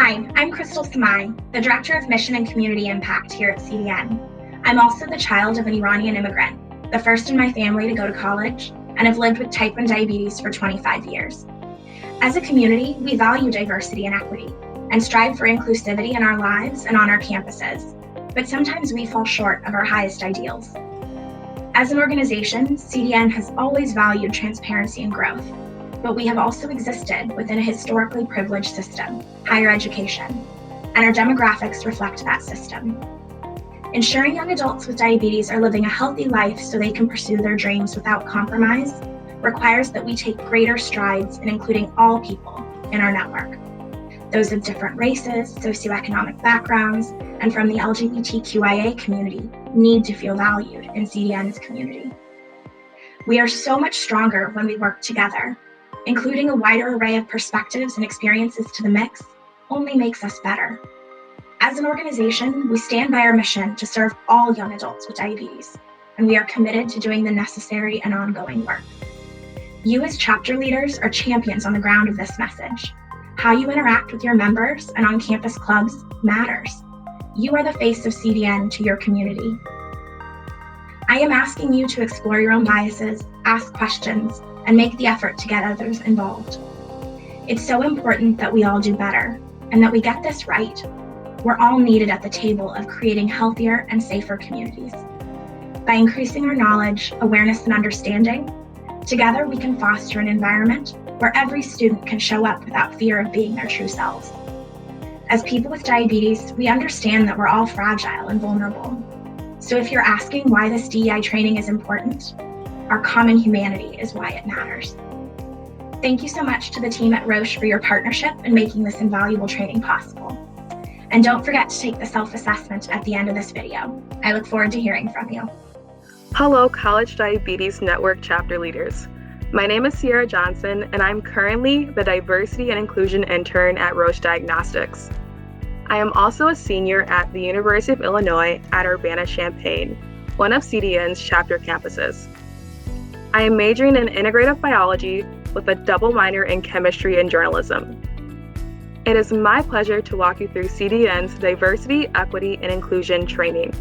Hi, I'm Crystal Samai, the Director of Mission and Community Impact here at CDN. I'm also the child of an Iranian immigrant, the first in my family to go to college, and have lived with type 1 diabetes for 25 years. As a community, we value diversity and equity and strive for inclusivity in our lives and on our campuses, but sometimes we fall short of our highest ideals. As an organization, CDN has always valued transparency and growth, but we have also existed within a historically privileged system, higher education, and our demographics reflect that system. Ensuring young adults with diabetes are living a healthy life so they can pursue their dreams without compromise requires that we take greater strides in including all people in our network. Those of different races, socioeconomic backgrounds, and from the LGBTQIA community need to feel valued in CDN's community. We are so much stronger when we work together. Including a wider array of perspectives and experiences to the mix only makes us better. As an organization, we stand by our mission to serve all young adults with diabetes, and we are committed to doing the necessary and ongoing work. You as chapter leaders are champions on the ground of this message. How you interact with your members and on campus clubs matters. You are the face of CDN to your community. I am asking you to explore your own biases, ask questions, and make the effort to get others involved. It's so important that we all do better and that we get this right. We're all needed at the table of creating healthier and safer communities. By increasing our knowledge, awareness, and understanding, together we can foster an environment where every student can show up without fear of being their true selves. As people with diabetes, we understand that we're all fragile and vulnerable. So if you're asking why this DEI training is important, our common humanity is why it matters. Thank you so much to the team at Roche for your partnership in making this invaluable training possible. And don't forget to take the self-assessment at the end of this video. I look forward to hearing from you. Hello, College Diabetes Network chapter leaders. My name is Sierra Johnson, and I'm currently the Diversity and Inclusion Intern at Roche Diagnostics. I am also a senior at the University of Illinois at Urbana-Champaign, one of CDN's chapter campuses. I am majoring in integrative biology with a double minor in chemistry and journalism. It is my pleasure to walk you through CDN's Diversity, Equity, and Inclusion training.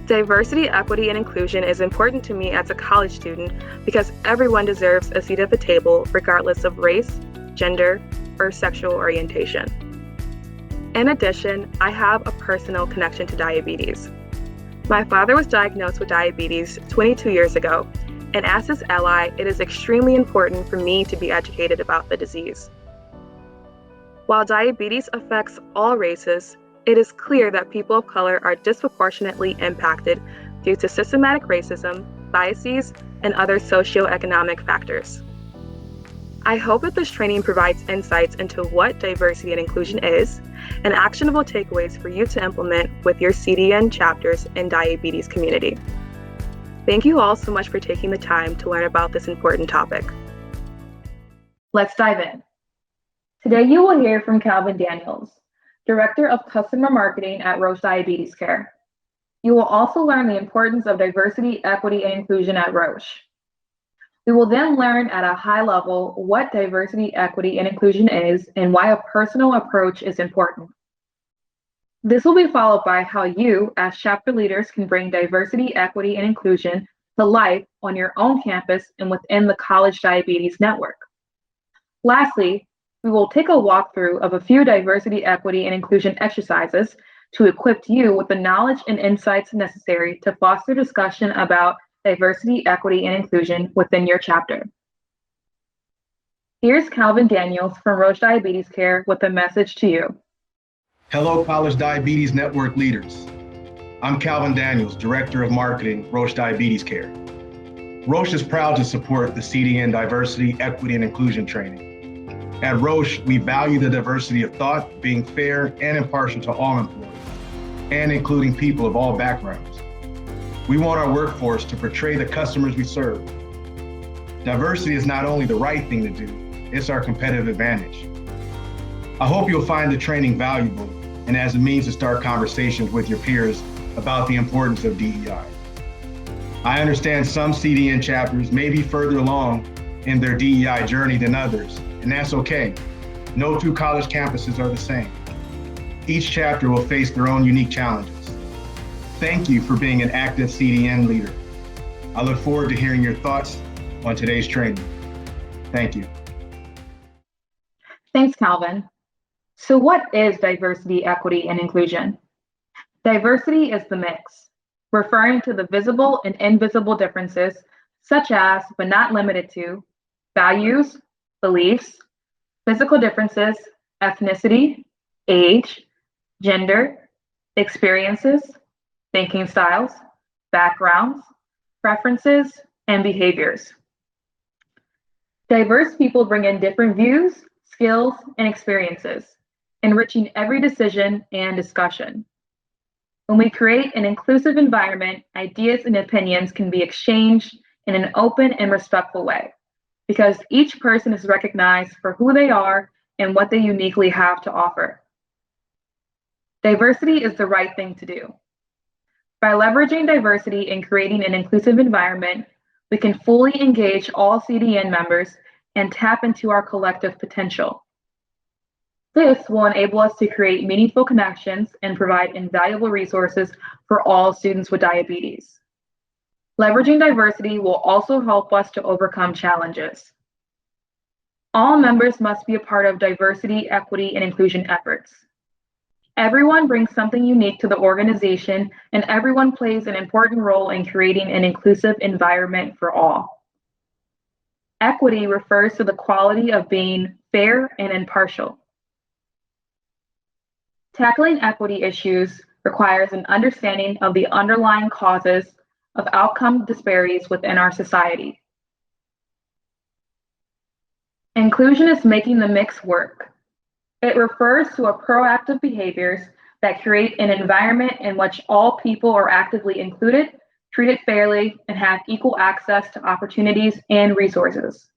Diversity, equity, and inclusion is important to me as a college student because everyone deserves a seat at the table regardless of race, gender, or sexual orientation. In addition, I have a personal connection to diabetes. My father was diagnosed with diabetes 22 years ago, and as his ally, it is extremely important for me to be educated about the disease. While diabetes affects all races, it is clear that people of color are disproportionately impacted due to systematic racism, biases, and other socioeconomic factors. I hope that this training provides insights into what diversity and inclusion is and actionable takeaways for you to implement with your CDN chapters and diabetes community. Thank you all so much for taking the time to learn about this important topic. Let's dive in. Today you will hear from Calvin Daniels, Director of Customer Marketing at Roche Diabetes Care. You will also learn the importance of diversity, equity, and inclusion at Roche. We will then learn at a high level what diversity, equity, and inclusion is and why a personal approach is important. This will be followed by how you, as chapter leaders, can bring diversity, equity, and inclusion to life on your own campus and within the College Diabetes Network. Lastly, we will take a walkthrough of a few diversity, equity, and inclusion exercises to equip you with the knowledge and insights necessary to foster discussion about diversity, equity, and inclusion within your chapter. Here's Calvin Daniels from Roche Diabetes Care with a message to you. Hello, College Diabetes Network leaders. I'm Calvin Daniels, Director of Marketing, Roche Diabetes Care. Roche is proud to support the CDN Diversity, Equity, and Inclusion training. At Roche, we value the diversity of thought, being fair and impartial to all employees, and including people of all backgrounds. We want our workforce to portray the customers we serve. Diversity is not only the right thing to do, it's our competitive advantage. I hope you'll find the training valuable and as a means to start conversations with your peers about the importance of DEI. I understand some CDN chapters may be further along in their DEI journey than others, and that's okay. No two college campuses are the same. Each chapter will face their own unique challenges. Thank you for being an active CDN leader. I look forward to hearing your thoughts on today's training. Thank you. Thanks, Calvin. So what is diversity, equity, and inclusion? Diversity is the mix, referring to the visible and invisible differences, such as, but not limited to, values, beliefs, physical differences, ethnicity, age, gender, experiences, thinking styles, backgrounds, preferences, and behaviors. Diverse people bring in different views, skills, and experiences, enriching every decision and discussion. When we create an inclusive environment, ideas and opinions can be exchanged in an open and respectful way, because each person is recognized for who they are and what they uniquely have to offer. Diversity is the right thing to do. By leveraging diversity and creating an inclusive environment, we can fully engage all CDN members and tap into our collective potential. This will enable us to create meaningful connections and provide invaluable resources for all students with diabetes. Leveraging diversity will also help us to overcome challenges. All members must be a part of diversity, equity, and inclusion efforts. Everyone brings something unique to the organization, and everyone plays an important role in creating an inclusive environment for all. Equity refers to the quality of being fair and impartial. Tackling equity issues requires an understanding of the underlying causes of outcome disparities within our society. Inclusion is making the mix work. It refers to proactive behaviors that create an environment in which all people are actively included, treated fairly, and have equal access to opportunities and resources.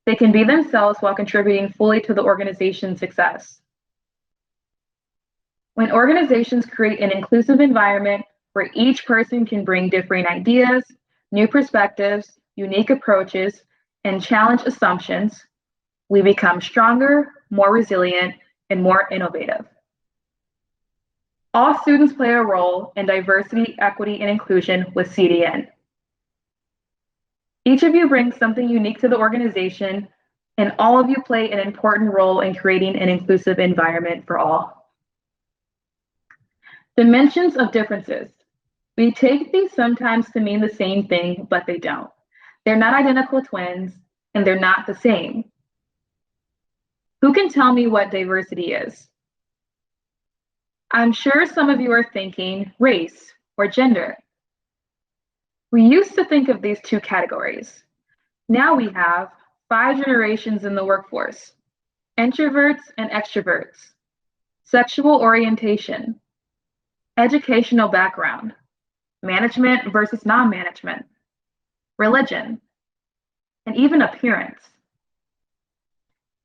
They can be themselves while contributing fully to the organization's success. When organizations create an inclusive environment where each person can bring differing ideas, new perspectives, unique approaches, and challenge assumptions, we become stronger, more resilient, and more innovative. All students play a role in diversity, equity, and inclusion with CDN. Each of you brings something unique to the organization, and all of you play an important role in creating an inclusive environment for all. Dimensions of differences. We take these sometimes to mean the same thing, but they don't. They're not identical twins, and they're not the same. Who can tell me what diversity is? I'm sure some of you are thinking race or gender. We used to think of these two categories. Now we have 5 generations in the workforce: introverts and extroverts, sexual orientation, educational background, management versus non-management, religion, and even appearance.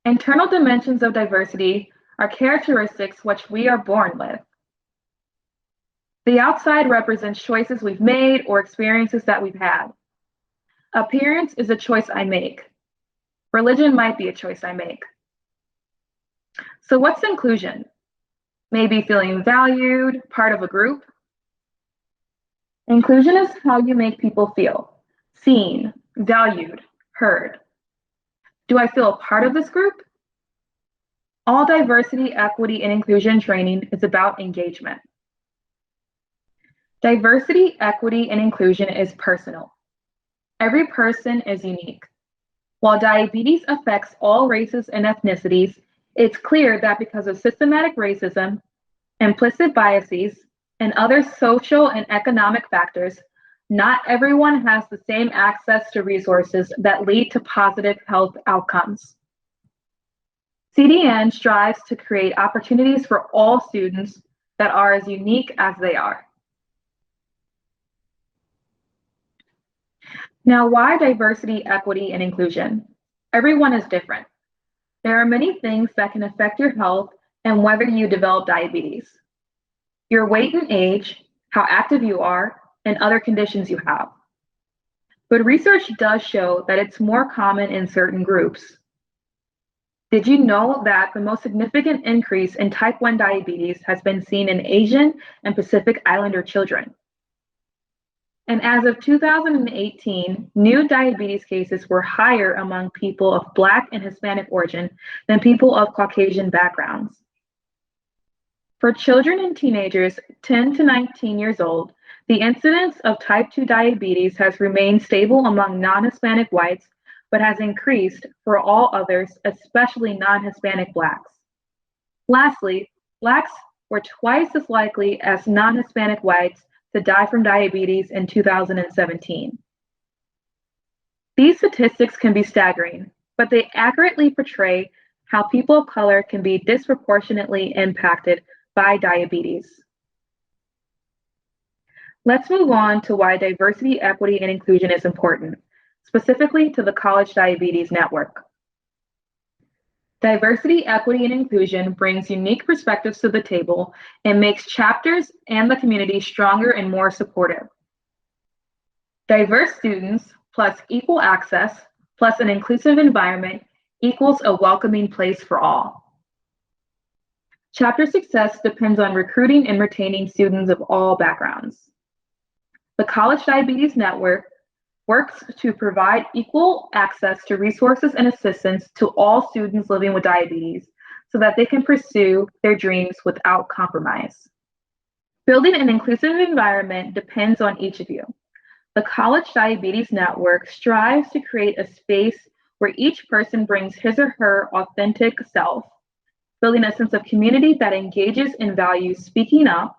Internal dimensions of diversity are characteristics which we are born with. The outside represents choices we've made or experiences that we've had. Appearance is a choice I make. Religion might be a choice I make. So what's inclusion? Maybe feeling valued, part of a group? Inclusion is how you make people feel: seen, valued, heard. Do I feel a part of this group? All diversity, equity, and inclusion training is about engagement. Diversity, equity, and inclusion is personal. Every person is unique. While diabetes affects all races and ethnicities, it's clear that because of systematic racism, implicit biases, and other social and economic factors, not everyone has the same access to resources that lead to positive health outcomes. CDN strives to create opportunities for all students that are as unique as they are. Now, why diversity, equity, and inclusion? Everyone is different. There are many things that can affect your health and whether you develop diabetes: your weight and age, how active you are, and other conditions you have. But research does show that it's more common in certain groups. Did you know that the most significant increase in type 1 diabetes has been seen in Asian and Pacific Islander children? And as of 2018, new diabetes cases were higher among people of Black and Hispanic origin than people of Caucasian backgrounds. For children and teenagers 10 to 19 years old, the incidence of type 2 diabetes has remained stable among non-Hispanic whites, but has increased for all others, especially non-Hispanic Blacks. Lastly, Blacks were twice as likely as non-Hispanic whites to die from diabetes in 2017. These statistics can be staggering, but they accurately portray how people of color can be disproportionately impacted by diabetes. Let's move on to why diversity, equity, and inclusion is important, specifically to the College Diabetes Network. Diversity, equity, and inclusion brings unique perspectives to the table and makes chapters and the community stronger and more supportive. Diverse students plus equal access plus an inclusive environment equals a welcoming place for all. Chapter success depends on recruiting and retaining students of all backgrounds. The College Diabetes Network works to provide equal access to resources and assistance to all students living with diabetes so that they can pursue their dreams without compromise. Building an inclusive environment depends on each of you. The College Diabetes Network strives to create a space where each person brings his or her authentic self, building a sense of community that engages and values speaking up,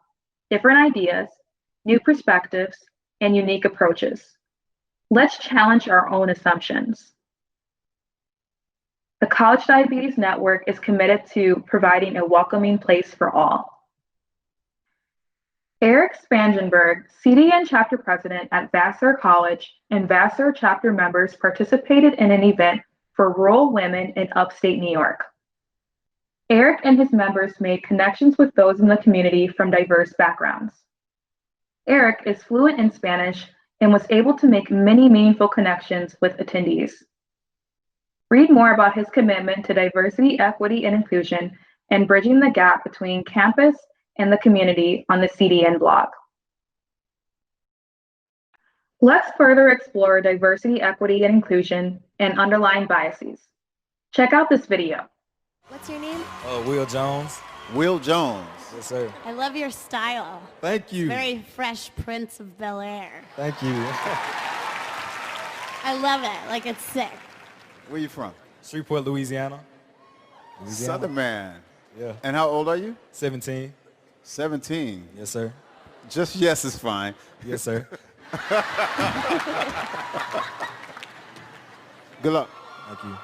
different ideas, new perspectives, and unique approaches. Let's challenge our own assumptions. The College Diabetes Network is committed to providing a welcoming place for all. Eric Spangenberg, CDN chapter president at Vassar College, and Vassar chapter members participated in an event for rural women in upstate New York. Eric and his members made connections with those in the community from diverse backgrounds. Eric is fluent in Spanish and was able to make many meaningful connections with attendees. Read more about his commitment to diversity, equity, and inclusion and bridging the gap between campus and the community on the CDN blog. Let's further explore diversity, equity, and inclusion and underlying biases. Check out this video. What's your name? Will Jones. Will Jones. Yes, sir. I love your style. Thank you. Very Fresh Prince of Bel-Air. Thank you. I love it. Like, it's sick. Where you from? Shreveport, Louisiana. Southern man. Yeah. And how old are you? 17. 17. Yes, sir. Just yes is fine. Yes, sir. Good luck. Thank you.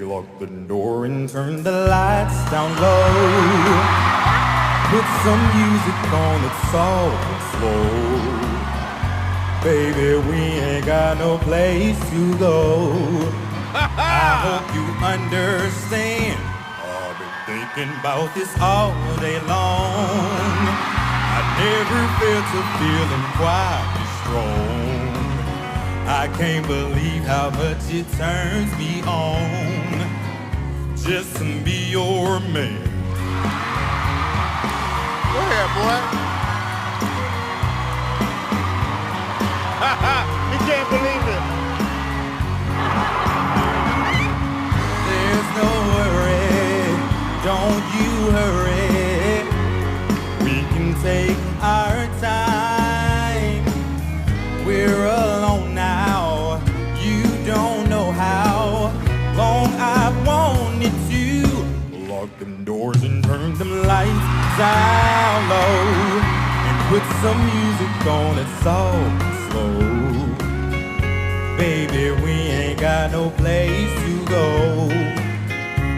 Lock the door and turn the lights down low. Put some music on that's soft and slow. Baby, we ain't got no place to go. I hope you understand. I've been thinking about this all day long. I never felt a feeling quite this strong. I can't believe how much it turns me on just to be your man. Go ahead, boy. He can't believe it. There's no worry, don't you hurry. We can take our time. We're alone now. You don't know how long I've wanted to lock them doors and turn them lights down low and put some music on that's soft and slow. Baby, we ain't got no place to go.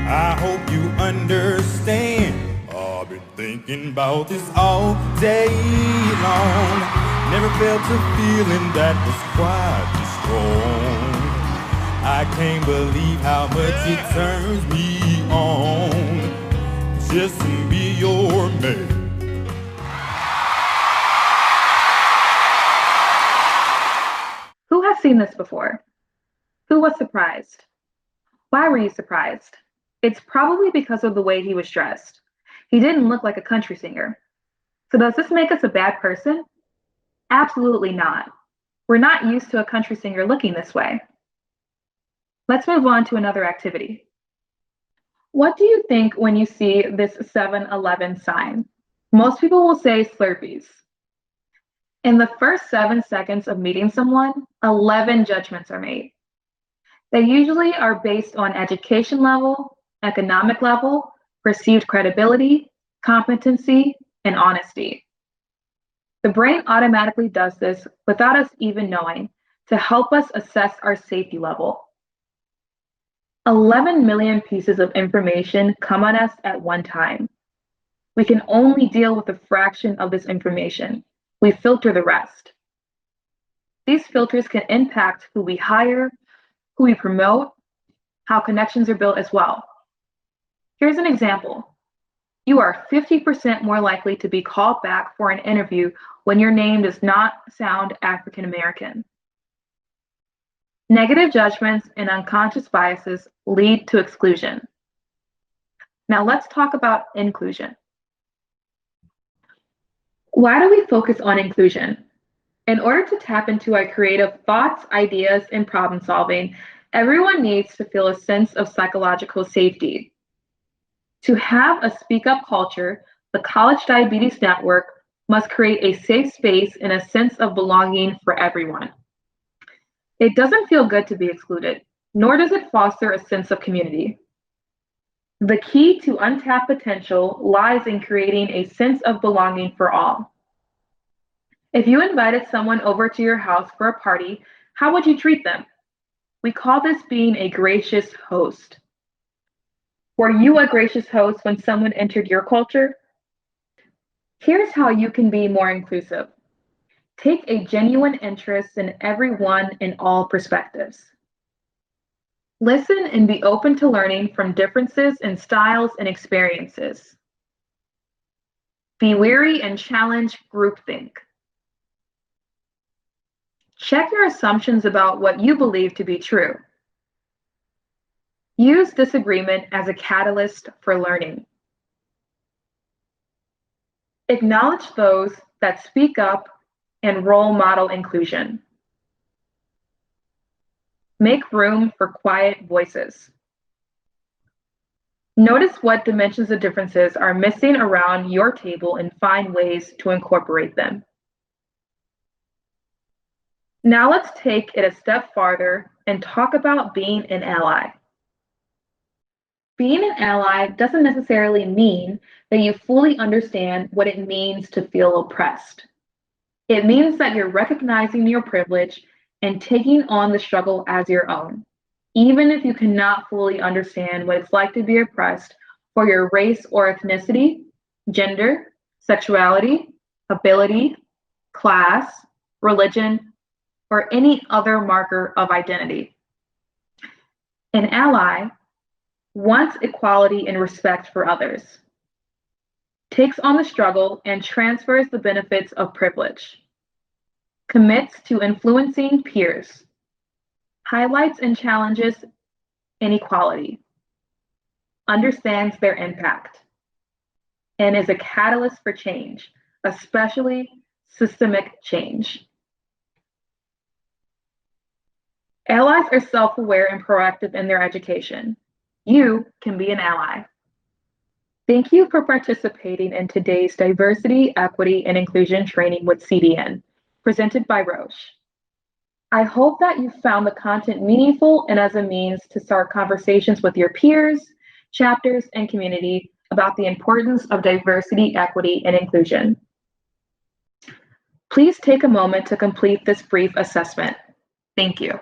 I hope you understand. I've been thinking about this all day long. Never felt a feeling that was quite this strong. I can't believe how much it turns me on just to be your mate. Who has seen this before? Who was surprised? Why were you surprised? It's probably because of the way he was dressed. He didn't look like a country singer. So does this make us a bad person? Absolutely not. We're not used to a country singer looking this way. Let's move on to another activity. What do you think when you see this 7-Eleven sign? Most people will say Slurpees. In the first 7 seconds of meeting someone, 11 judgments are made. They usually are based on education level, economic level, perceived credibility, competency, and honesty. The brain automatically does this without us even knowing to help us assess our safety level. 11 million pieces of information come at us at one time. We can only deal with a fraction of this information. We filter the rest. These filters can impact who we hire, who we promote, how connections are built as well. Here's an example. You are 50% more likely to be called back for an interview when your name does not sound African American. Negative judgments and unconscious biases lead to exclusion. Now let's talk about inclusion. Why do we focus on inclusion? In order to tap into our creative thoughts, ideas, and problem solving, everyone needs to feel a sense of psychological safety. To have a speak up culture, the College Diabetes Network must create a safe space and a sense of belonging for everyone. It doesn't feel good to be excluded, nor does it foster a sense of community. The key to untapped potential lies in creating a sense of belonging for all. If you invited someone over to your house for a party, how would you treat them? We call this being a gracious host. Were you a gracious host when someone entered your culture? Here's how you can be more inclusive. Take a genuine interest in everyone and all perspectives. Listen and be open to learning from differences in styles and experiences. Be wary and challenge groupthink. Check your assumptions about what you believe to be true. Use disagreement as a catalyst for learning. Acknowledge those that speak up and role model inclusion. Make room for quiet voices. Notice what dimensions of differences are missing around your table and find ways to incorporate them. Now let's take it a step farther and talk about being an ally. Being an ally doesn't necessarily mean that you fully understand what it means to feel oppressed. It means that you're recognizing your privilege and taking on the struggle as your own, even if you cannot fully understand what it's like to be oppressed for your race or ethnicity, gender, sexuality, ability, class, religion, or any other marker of identity. An ally wants equality and respect for others, takes on the struggle and transfers the benefits of privilege, commits to influencing peers, highlights and challenges inequality, understands their impact, and is a catalyst for change, especially systemic change. Allies are self-aware and proactive in their education. You can be an ally. Thank you for participating in today's Diversity, Equity, and Inclusion training with CDN, presented by Roche. I hope that you found the content meaningful and as a means to start conversations with your peers, chapters, and community about the importance of diversity, equity, and inclusion. Please take a moment to complete this brief assessment. Thank you.